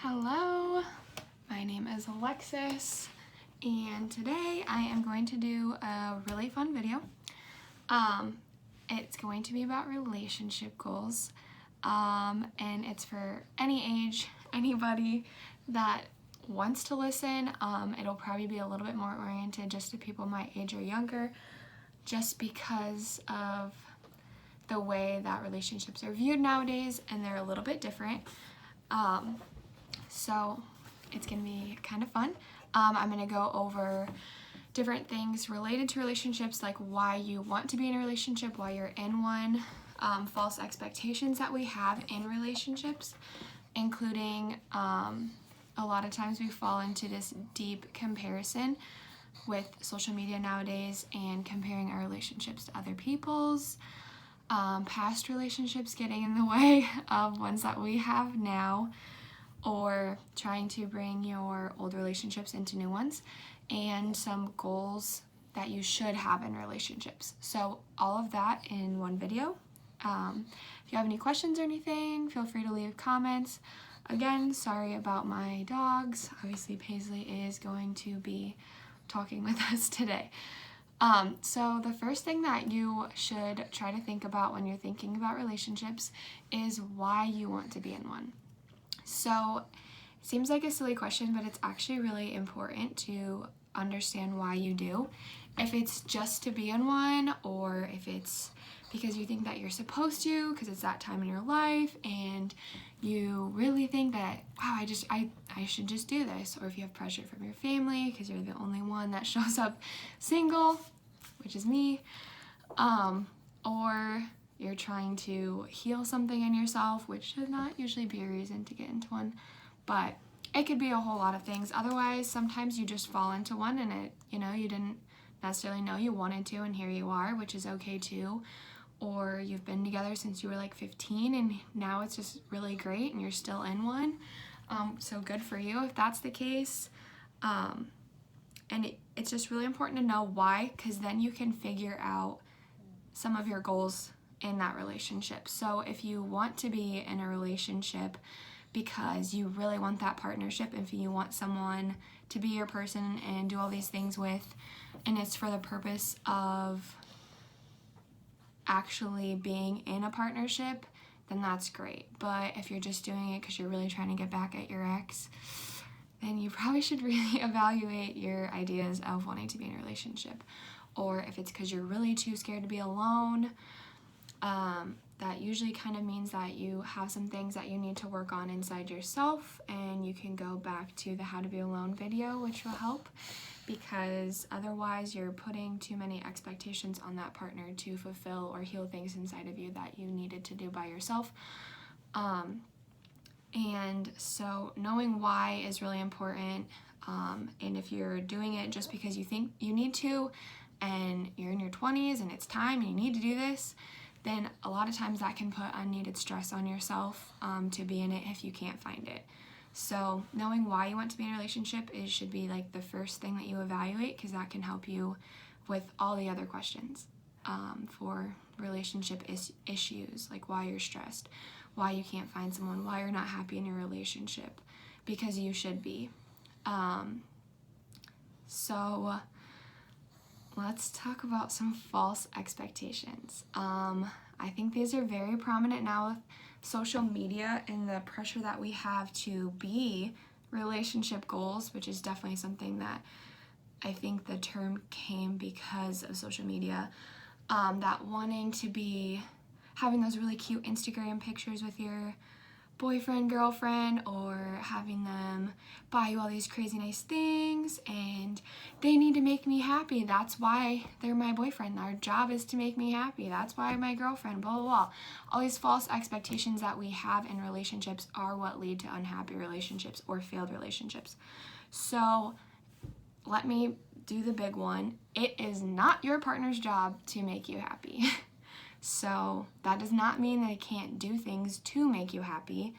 Hello, my name is Alexis, and today I am going to do a really fun video. It's going to be about relationship goals, and it's for any age, anybody that wants to listen. It'll probably be a little bit more oriented just to people my age or younger, just because of the way that relationships are viewed nowadays, and they're a little bit different. So it's gonna be kind of fun. I'm gonna go over different things related to relationships, like why you want to be in a relationship, why you're in one, false expectations that we have in relationships, including a lot of times we fall into this deep comparison with social media nowadays and comparing our relationships to other people's. Past relationships getting in the way of ones that we have now, or trying to bring your old relationships into new ones, and some goals that you should have in relationships. So all of that in one video. If you have any questions or anything, feel free to leave comments. Again, sorry about my dogs. Obviously Paisley is going to be talking with us today. So the first thing that you should try to think about when you're thinking about relationships is why you want to be in one. So it seems like a silly question, but it's actually really important to understand why you do. If it's just to be in one, or if it's because you think that you're supposed to, because it's that time in your life and you really think that, wow, I should just do this. Or if you have pressure from your family because you're the only one that shows up single, which is me, or you're trying to heal something in yourself, which should not usually be a reason to get into one, but it could be a whole lot of things. Otherwise, sometimes you just fall into one and you didn't necessarily know you wanted to, and here you are, which is okay too. Or you've been together since you were like 15 and now it's just really great and you're still in one. So good for you if that's the case. And it's just really important to know why, because then you can figure out some of your goals in that relationship. So if you want to be in a relationship because you really want that partnership, if you want someone to be your person and do all these things with, and it's for the purpose of actually being in a partnership, then that's great. But if you're just doing it because you're really trying to get back at your ex, then you probably should really evaluate your ideas of wanting to be in a relationship. Or if it's because you're really too scared to be alone, that usually kind of means that you have some things that you need to work on inside yourself, and you can go back to the How to Be Alone video, which will help, because otherwise you're putting too many expectations on that partner to fulfill or heal things inside of you that you needed to do by yourself. And so knowing why is really important, and if you're doing it just because you think you need to, and you're in your 20s and it's time and you need to do this, then a lot of times that can put unneeded stress on yourself to be in it if you can't find it. So knowing why you want to be in a relationship should be like the first thing that you evaluate, because that can help you with all the other questions for relationship issues, like why you're stressed, why you can't find someone, why you're not happy in your relationship, because you should be. So let's talk about some false expectations. I think these are very prominent now with social media and the pressure that we have to be relationship goals, which is definitely something that I think the term came because of social media. That wanting to be having those really cute Instagram pictures with your boyfriend, girlfriend, or having them buy you all these crazy nice things, and they need to make me happy. That's why they're my boyfriend. Our job is to make me happy. That's why I'm my girlfriend, blah, blah, blah. All these false expectations that we have in relationships are what lead to unhappy relationships or failed relationships. So let me do the big one. It is not your partner's job to make you happy. So that does not mean they can't do things to make you happy,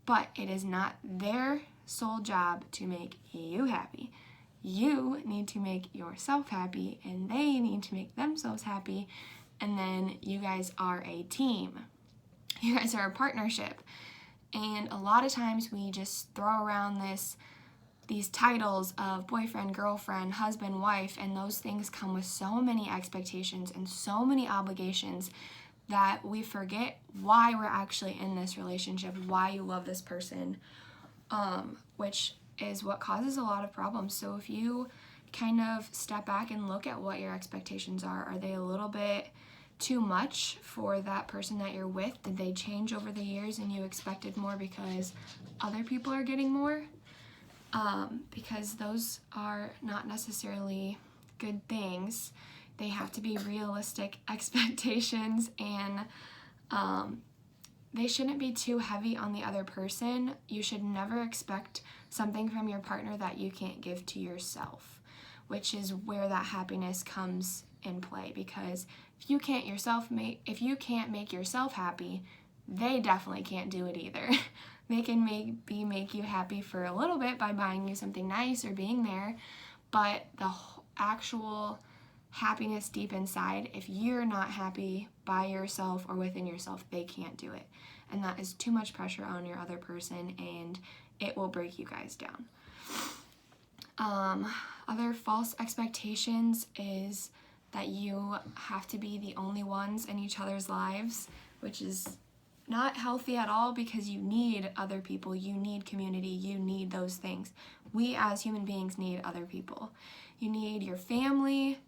but it is not their sole job to make you happy. You need to make yourself happy, and they need to make themselves happy, and then you guys are a team. You guys are a partnership, And a lot of times we just throw around these titles of boyfriend, girlfriend, husband, wife, and those things come with so many expectations and so many obligations that we forget why we're actually in this relationship, why you love this person, which is what causes a lot of problems. So if you kind of step back and look at what your expectations are they a little bit too much for that person that you're with? Did they change over the years and you expected more because other people are getting more? Because those are not necessarily good things. They have to be realistic expectations, and they shouldn't be too heavy on the other person. You should never expect something from your partner that you can't give to yourself, which is where that happiness comes in play. Because if you can't make yourself happy, they definitely can't do it either. They can make you happy for a little bit by buying you something nice or being there, but the actual happiness deep inside, if you're not happy by yourself or within yourself, they can't do it. And that is too much pressure on your other person, and it will break you guys down. Other false expectations is that you have to be the only ones in each other's lives, which is not healthy at all, because you need other people, you need community, you need those things. We as human beings need other people. You need your family.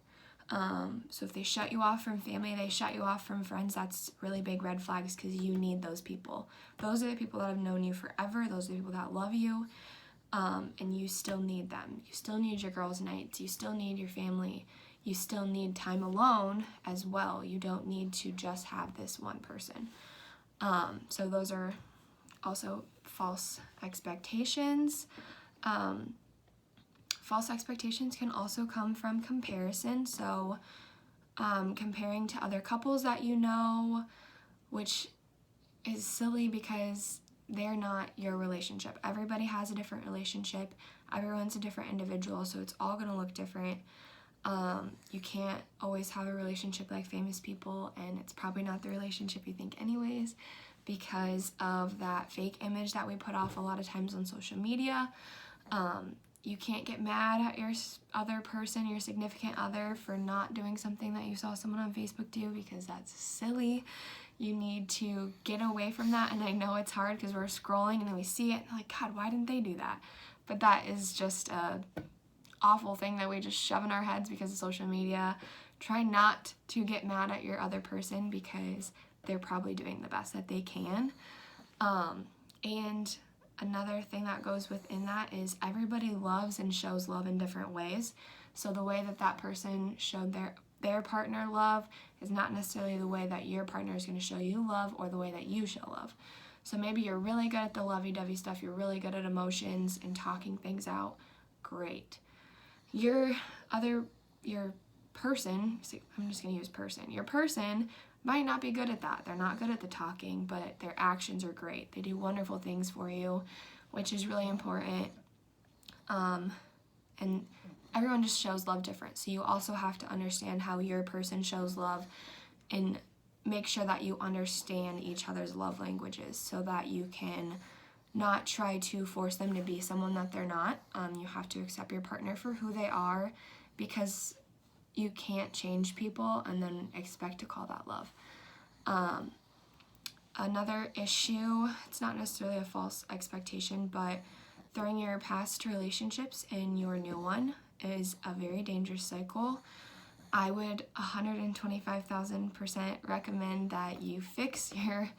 So if they shut you off from family, they shut you off from friends, that's really big red flags, because you need those people. Those are the people that have known you forever. Those are the people that love you. And you still need them. You still need your girls' nights. You still need your family. You still need time alone as well. You don't need to just have this one person. So those are also false expectations. False expectations can also come from comparison. So comparing to other couples that you know, which is silly because they're not your relationship. Everybody has a different relationship. Everyone's a different individual, so it's all going to look different. You can't always have a relationship like famous people, and it's probably not the relationship you think anyways, because of that fake image that we put off a lot of times on social media. You can't get mad at your other person, your significant other, for not doing something that you saw someone on Facebook do, because that's silly. You need to get away from that, and I know it's hard because we're scrolling and then we see it and like, God, why didn't they do that? But that is just a awful thing that we just shove in our heads because of social media. Try not to get mad at your other person, because they're probably doing the best that they can. And another thing that goes within that is everybody loves and shows love in different ways. So the way that that person showed their partner love is not necessarily the way that your partner is going to show you love, or the way that you show love. So maybe you're really good at the lovey-dovey stuff, you're really good at emotions and talking things out. Great. Your person, I'm just going to use person. Your person might not be good at that. They're not good at the talking, but their actions are great. They do wonderful things for you, which is really important. And everyone just shows love different. So you also have to understand how your person shows love, and make sure that you understand each other's love languages, so that you can not try to force them to be someone that they're not. You have to accept your partner for who they are, because you can't change people and then expect to call that love. Another issue, it's not necessarily a false expectation, but throwing your past relationships in your new one is a very dangerous cycle. I would 125,000% recommend that you fix your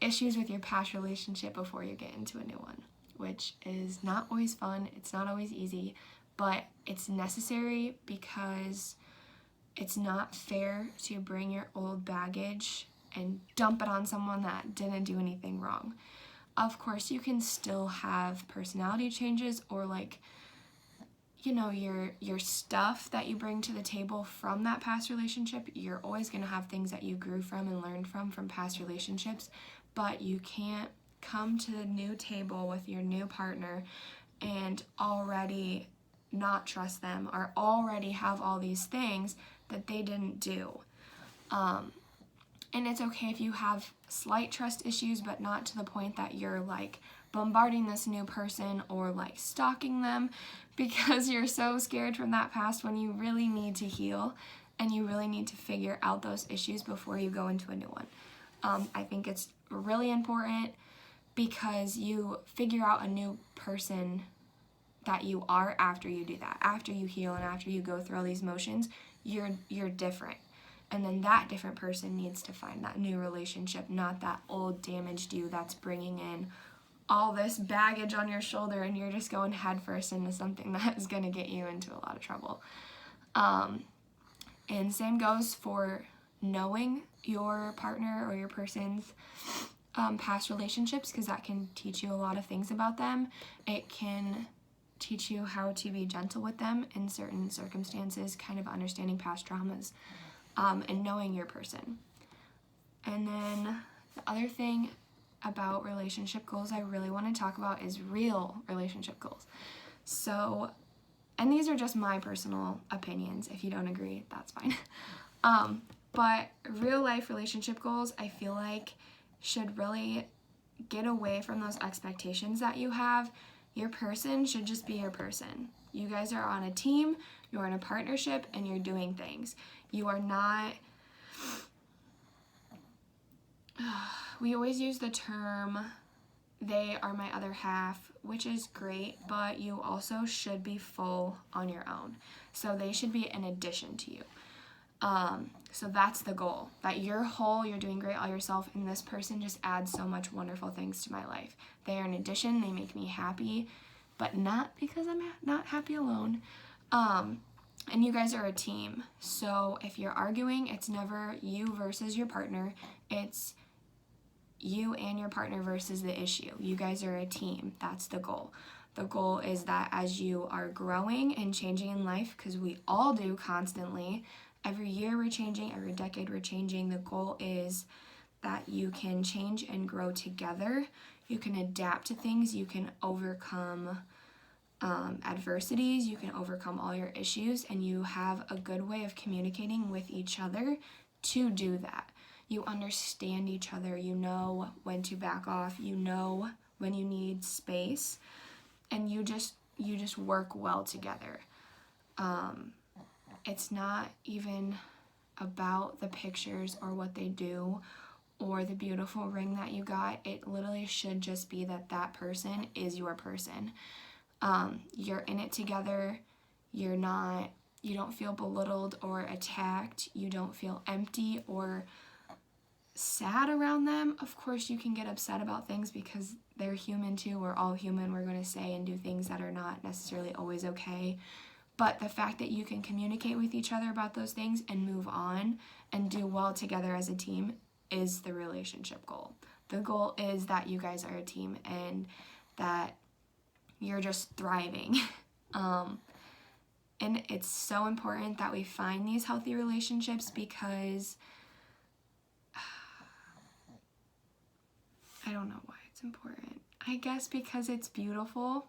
issues with your past relationship before you get into a new one, which is not always fun. It's not always easy, but it's necessary, because it's not fair to bring your old baggage and dump it on someone that didn't do anything wrong. Of course, you can still have personality changes, or your stuff that you bring to the table from that past relationship. You're always going to have things that you grew from and learned from past relationships, but you can't come to the new table with your new partner and already not trust them, or already have all these things that they didn't do. And it's okay if you have slight trust issues, but not to the point that you're like bombarding this new person or like stalking them because you're so scared from that past, when you really need to heal and you really need to figure out those issues before you go into a new one. I think it's really important because you figure out a new person that you are after you do that. After you heal and after you go through all these motions, you're different. And then that different person needs to find that new relationship, not that old damaged you that's bringing in all this baggage on your shoulder, and you're just going headfirst into something that is going to get you into a lot of trouble. And same goes for knowing your partner or your person's past relationships, because that can teach you a lot of things about them. It can teach you how to be gentle with them in certain circumstances, kind of understanding past traumas, and knowing your person. And then the other thing about relationship goals I really want to talk about is real relationship goals. So, and these are just my personal opinions. If you don't agree, that's fine. But real life relationship goals, I feel like, should really get away from those expectations that you have. Your person should just be your person. You guys are on a team, you're in a partnership, and you're doing things. You are not... We always use the term, they are my other half, which is great, but you also should be full on your own. So they should be an addition to you. So that's the goal, that you're whole, you're doing great all yourself, and this person just adds so much wonderful things to my life. They are an addition, they make me happy, but not because I'm not happy alone. And you guys are a team. So if you're arguing, it's never you versus your partner, it's you and your partner versus the issue. You guys are a team. That's the goal. The goal is that as you are growing and changing in life, because we all do constantly, every year we're changing, every decade we're changing, the goal is that you can change and grow together. You can adapt to things. You can overcome adversities. You can overcome all your issues, and you have a good way of communicating with each other to do that. You understand each other. You know when to back off. You know when you need space, and you just work well together. It's not even about the pictures or what they do or the beautiful ring that you got. It literally should just be that person is your person. You're in it together. You don't feel belittled or attacked. You don't feel empty or sad around them. Of course, you can get upset about things because they're human too. We're all human. We're going to say and do things that are not necessarily always okay. But the fact that you can communicate with each other about those things and move on and do well together as a team is the relationship goal. The goal is that you guys are a team and that you're just thriving. And it's so important that we find these healthy relationships because I don't know why it's important. I guess because it's beautiful.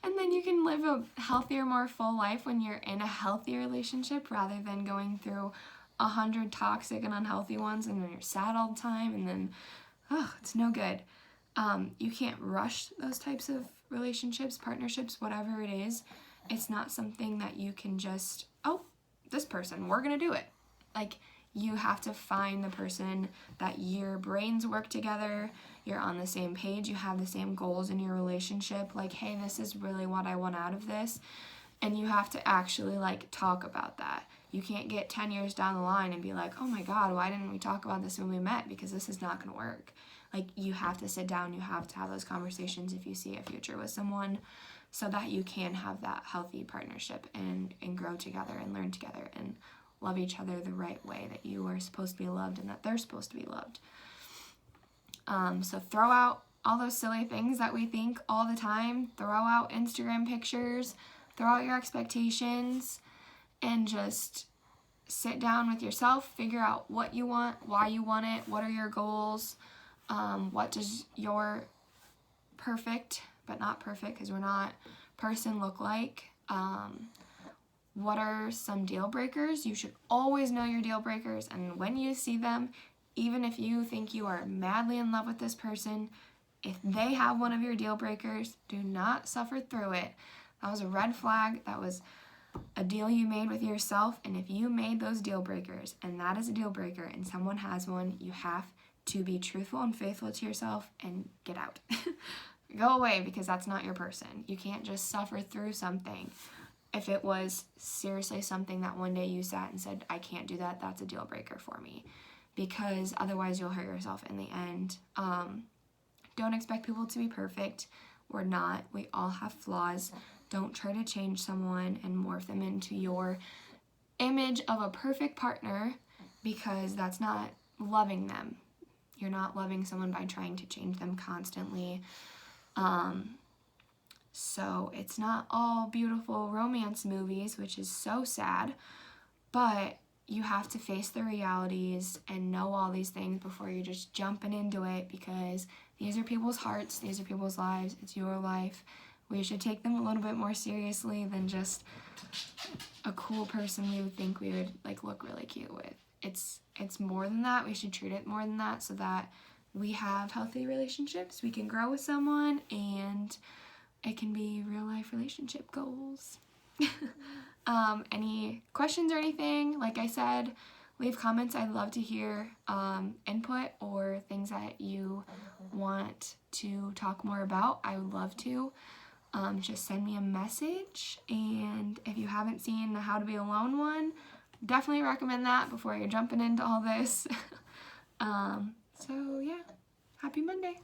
And then you can live a healthier, more full life when you're in a healthy relationship rather than going through 100 toxic and unhealthy ones and then you're sad all the time and then, it's no good. You can't rush those types of relationships, partnerships, whatever it is. It's not something that you can just, this person, we're going to do it. Like, you have to find the person that your brains work together, you're on the same page, you have the same goals in your relationship, like, hey, this is really what I want out of this, and you have to actually, talk about that. You can't get 10 years down the line and be like, oh my God, why didn't we talk about this when we met? Because this is not going to work. You have to sit down, you have to have those conversations if you see a future with someone so that you can have that healthy partnership and grow together and learn together and love each other the right way that you are supposed to be loved and that they're supposed to be loved. So throw out all those silly things that we think all the time. Throw out Instagram pictures, throw out your expectations, and just sit down with yourself, figure out what you want, why you want it, what are your goals, what does your perfect, but not perfect because we're not, person look like. what are some deal breakers? You should always know your deal breakers, and when you see them, even if you think you are madly in love with this person, if they have one of your deal breakers, do not suffer through it. That was a red flag. That was a deal you made with yourself, and if you made those deal breakers and that is a deal breaker and someone has one, you have to be truthful and faithful to yourself and get out. Go away, because that's not your person. You can't just suffer through something. If it was seriously something that one day you sat and said, I can't do that, that's a deal breaker for me, because otherwise you'll hurt yourself in the end. Don't expect people to be perfect. We're not. We all have flaws. Don't try to change someone and morph them into your image of a perfect partner, because that's not loving them. You're not loving someone by trying to change them constantly. So it's not all beautiful romance movies, which is so sad, but you have to face the realities and know all these things before you're just jumping into it, because these are people's hearts, these are people's lives, it's your life. We should take them a little bit more seriously than just a cool person we would think we would like look really cute with. It's more than that. We should treat it more than that, so that we have healthy relationships, we can grow with someone, and it can be real life relationship goals. Any questions or anything? Like I said, leave comments. I'd love to hear input or things that you want to talk more about. I would love to. Just send me a message, and if you haven't seen the How to Be Alone one, definitely recommend that before you're jumping into all this. So yeah, happy Monday.